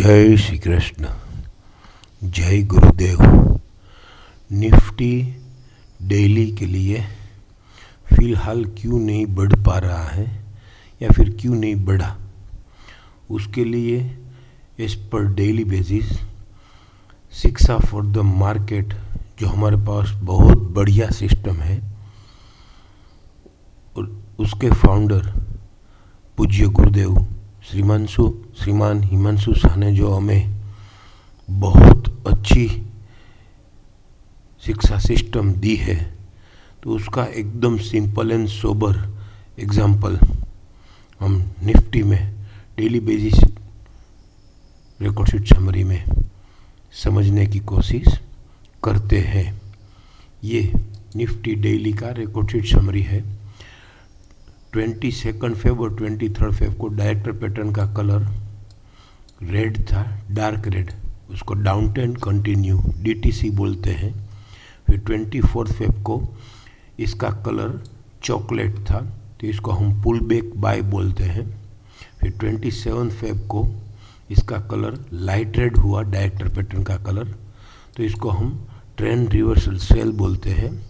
जय श्री कृष्ण, जय गुरुदेव। Nifty daily के लिए फ़िलहाल क्यों नहीं बढ़ पा रहा है या फिर क्यों नहीं बढ़ा, उसके लिए एज पर डेली बेसिस शिक्षा फॉर द मार्केट जो हमारे पास बहुत बढ़िया सिस्टम है और उसके फाउंडर पूज्य गुरुदेव श्रीमान हिमांशु शाह ने जो हमें बहुत अच्छी शिक्षा सिस्टम दी है, तो उसका एकदम सिंपल एंड सोबर एग्जाम्पल हम निफ्टी में daily basis record sheet summary में समझने की कोशिश करते हैं। ये निफ्टी डेली का रिकॉर्ड शीट समरी है। 22 फेब और 23 फेब को डायरेक्टर पैटर्न का कलर रेड था, डार्क रेड, उसको डाउन ट्रेंड कंटिन्यू DTC बोलते हैं। फिर 24 फेब को इसका कलर चॉकलेट था, तो इसको हम पुल बैक बाय बोलते हैं। फिर 27 फेब को इसका कलर लाइट रेड हुआ, डायरेक्टर पैटर्न का कलर, तो इसको हम ट्रेंड रिवर्सल सेल बोलते हैं।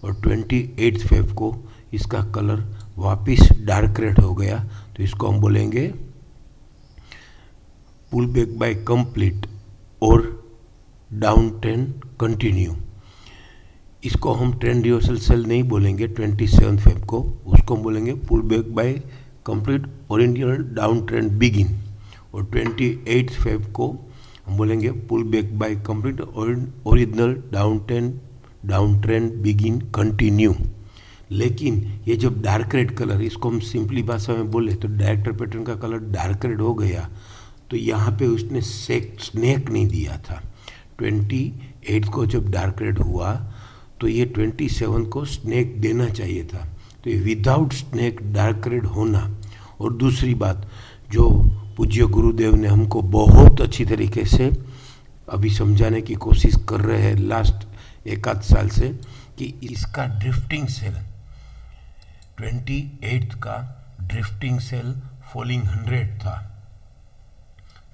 और 28 फेब को इसका कलर वापिस डार्क रेड हो गया, तो इसको हम बोलेंगे पुल बैक बाय कंप्लीट और डाउन ट्रेंड कंटिन्यू। इसको हम ट्रेंड रिवर्सल सेल नहीं बोलेंगे 27 फेब को, उसको हम बोलेंगे pull back buy complete original down trend begin. और 28 फेब को हम बोलेंगे pull back buy complete original down trend begin continue. लेकिन ये जब डार्क रेड कलर, इसको हम सिंपली भाषा में बोले तो डायरेक्टर पैटर्न का कलर डार्क रेड हो गया, तो यहाँ पे उसने स्नेक नहीं दिया था। 28 को जब डार्क रेड हुआ तो ये 27 को स्नेक देना चाहिए था, तो ये विदाउट स्नेक डार्क रेड होना। और दूसरी बात जो पूज्य गुरुदेव ने हमको बहुत अच्छी तरीके से अभी समझाने की कोशिश कर रहे हैं लास्ट एक आध साल से, कि इसका ड्रिफ्टिंग सेल 28 का ड्रिफ्टिंग सेल फॉलिंग 100 था।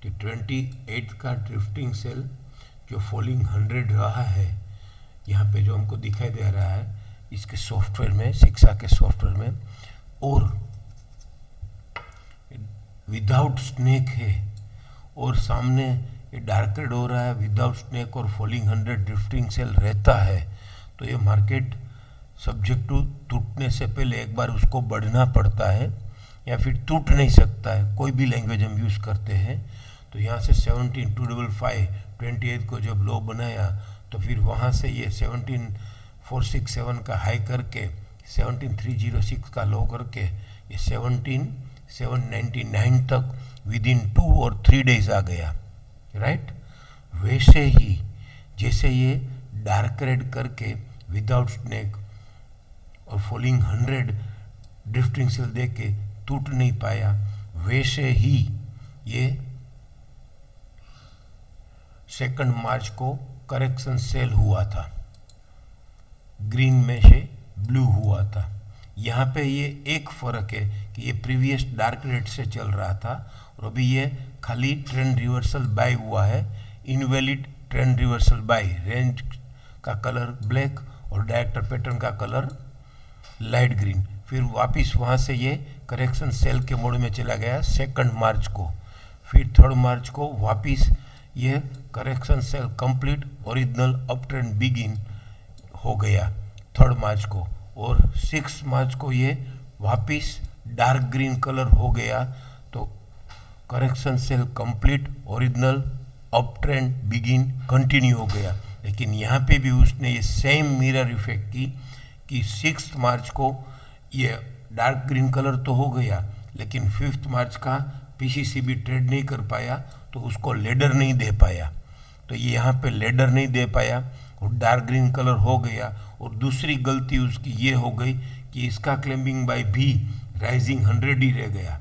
तो 28 का ड्रिफ्टिंग सेल जो फॉलिंग 100 रहा है, यहाँ पे जो हमको दिखाई दे रहा है इसके सॉफ्टवेयर में, शिक्षा के सॉफ्टवेयर में, और विदाउट स्नेक है और सामने ये डार्क रेड हो रहा है विदाउट स्नेक और फॉलिंग 100 ड्रिफ्टिंग सेल रहता है, तो ये मार्केट सब्जेक्ट टू टूटने से पहले एक बार उसको बढ़ना पड़ता है या फिर टूट नहीं सकता है, कोई भी लैंग्वेज हम यूज़ करते हैं। तो यहाँ से 17,255 28 को जब लो बनाया, तो फिर वहाँ से ये 17,467 का हाई करके 17,306 का लो करके ये 17,799 तक विद इन 2 और 3 डेज आ गया, राइट। वैसे ही जैसे ये डार्क रेड करके विदाउट स्नेक और फॉलिंग 100 ड्रिफ्टिंग सेल दे के टूट नहीं पाया, वैसे ही ये 2 मार्च को करेक्शन सेल हुआ था, ग्रीन में से ब्लू हुआ था। यहाँ पे ये एक फ़र्क है कि ये प्रीवियस डार्क रेड से चल रहा था और अभी ये खाली ट्रेंड रिवर्सल बाय हुआ है, invalid trend reversal buy. Range का कलर ब्लैक और डायरेक्टर पैटर्न का कलर लाइट ग्रीन। फिर वापस वहाँ से ये करेक्शन सेल के मोड में चला गया 2 मार्च को। फिर 3 मार्च को वापस ये correction sell complete original up trend begin हो गया 3 मार्च को। और 6 मार्च को ये वापस डार्क ग्रीन कलर हो गया, तो correction sell complete original up trend begin continue हो गया। लेकिन यहाँ पे भी उसने ये सेम मिरर इफेक्ट की कि 6 मार्च को ये डार्क ग्रीन कलर तो हो गया, लेकिन 5 मार्च का PCC भी ट्रेड नहीं कर पाया, तो उसको लेडर नहीं दे पाया। तो ये यहाँ पे लेडर नहीं दे पाया और डार्क ग्रीन कलर हो गया। और दूसरी गलती उसकी ये हो गई कि इसका क्लेम्बिंग बाय भी राइजिंग 100 ही रह गया,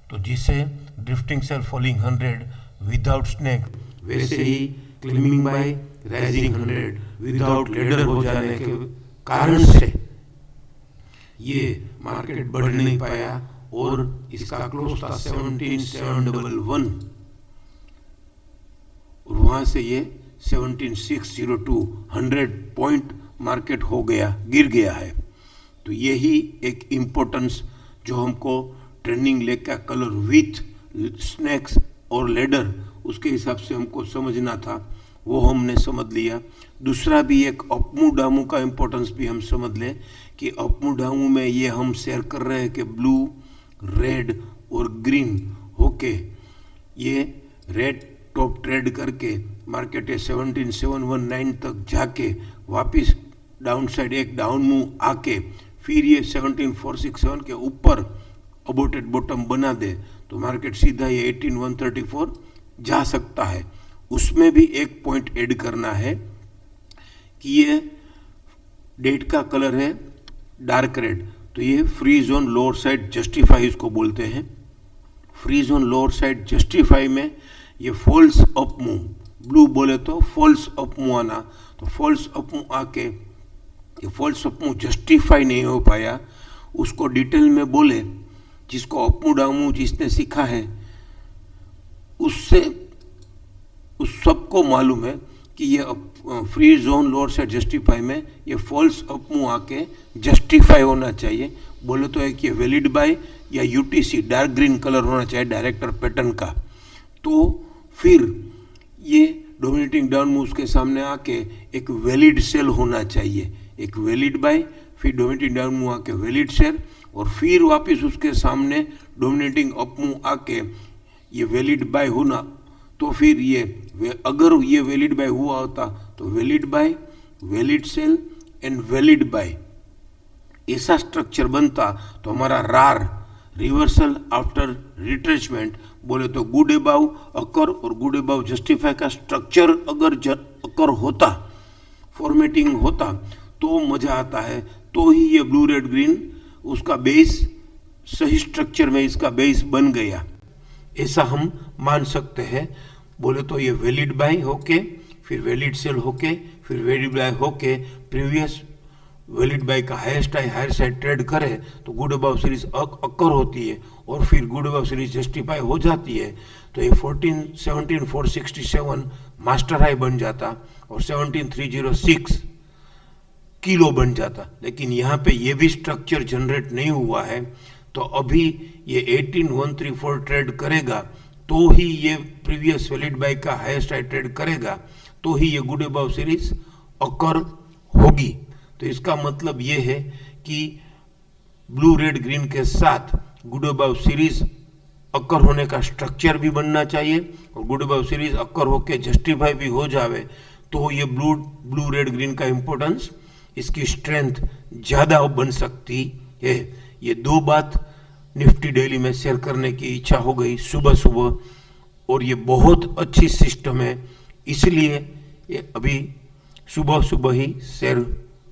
तो जिससे drifting sell falling 100 without snake, वैसे ही climbing buy rising 100 without ladder हो जाने के कारण से ये मार्केट बढ़ नहीं पाया और इसका क्लोज था 17,711। वहाँ से ये 17,602 100 पॉइंट मार्केट हो गया, गिर गया है। तो यही एक इम्पोर्टेंस जो हमको ट्रेंडिंग लेग का कलर विथ स्नैक्स और लेडर उसके हिसाब से हमको समझना था, वो हमने समझ लिया। दूसरा भी एक अपमू डामू का इम्पोर्टेंस भी हम समझ लें कि अपमू डामू में ये हम शेयर कर रहे हैं कि ब्लू, रेड और ग्रीन होके ये रेड टॉप ट्रेड करके मार्केट 17,719 तक जाके वापस डाउन साइड एक डाउन मूव आके फिर ये 17,467 के ऊपर अबोटेड बॉटम बना दे तो मार्केट सीधा ये 18,134 जा सकता है। उसमें भी एक पॉइंट ऐड करना है कि ये डेट का कलर है डार्क रेड, तो ये free zone lower side justify इसको बोलते हैं। Free zone lower side justify में ये फॉल्स अप मूव, ब्लू बोले तो फॉल्स अप मूव आना, तो फॉल्स अप मूव आके ये फॉल्स अप मूव जस्टिफाई नहीं हो पाया, उसको डिटेल में बोले, जिसको अप मूव डाउन मूव जिसने सीखा है उससे उस सबको मालूम है कि ये free zone lower side justify में ये फॉल्स अप मूव आके जस्टिफाई होना चाहिए। बोले तो एक ये वैलिड बाय या यूटीसी डार्क ग्रीन कलर होना चाहिए डायरेक्टर पैटर्न का, तो फिर ये डोमिनेटिंग डाउन मूव्स के सामने आके एक वैलिड सेल होना चाहिए, एक वैलिड बाय, फिर डोमिनेटिंग डाउन मूव आके वैलिड सेल और फिर वापस उसके सामने डोमिनेटिंग अप मूव आके ये वैलिड बाय होना, तो फिर ये अगर ये वैलिड बाय हुआ होता तो valid buy, valid sell and valid buy, ऐसा स्ट्रक्चर बनता तो हमारा रार रिवर्सल आफ्टर रिट्रेचमेंट बोले तो गुड अबाउ अकर और गुड अबाउ जस्टिफाई का स्ट्रक्चर अगर अकर होता, फॉर्मेटिंग होता तो मजा आता है, तो ही ये ब्लू रेड ग्रीन उसका बेस सही स्ट्रक्चर में इसका बेस बन गया, ऐसा हम मान सकते हैं। बोले तो ये वैलिड बाय होके फिर वैलिड सेल होके फिर वैलिड बाय होके प्रीवियस वैलिड बाय का highest high higher side trade करे तो गुड अबाउ सीरीज अकर होती है और फिर गुड अबाउ सीरीज जस्टिफाई हो जाती है, तो ये 17,467 मास्टर हाई बन जाता और 17,306 किलो बन जाता। लेकिन यहाँ पे ये भी स्ट्रक्चर जनरेट नहीं हुआ है, तो अभी ये 18,134 ट्रेड करेगा तो ही ये प्रीवियस वैलिड बाय का हाईएस्ट हाई ट्रेड करेगा, तो ही ये गुड अबाउ सीरीज अकर होगी। तो इसका मतलब ये है कि ब्लू रेड ग्रीन के साथ गुड अबाउ सीरीज अकर होने का स्ट्रक्चर भी बनना चाहिए और गुड अबाउ सीरीज अकर होके जस्टिफाई भी हो जावे, तो ये ब्लू रेड ग्रीन का इंपॉर्टेंस, इसकी स्ट्रेंथ ज़्यादा बन सकती है। ये दो बात निफ्टी डेली में शेयर करने की इच्छा हो गई सुबह सुबह, और ये बहुत अच्छी सिस्टम है, इसलिए ये अभी सुबह सुबह ही शेयर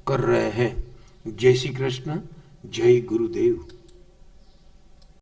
कर रहे हैं। जय श्री कृष्ण, जय गुरुदेव।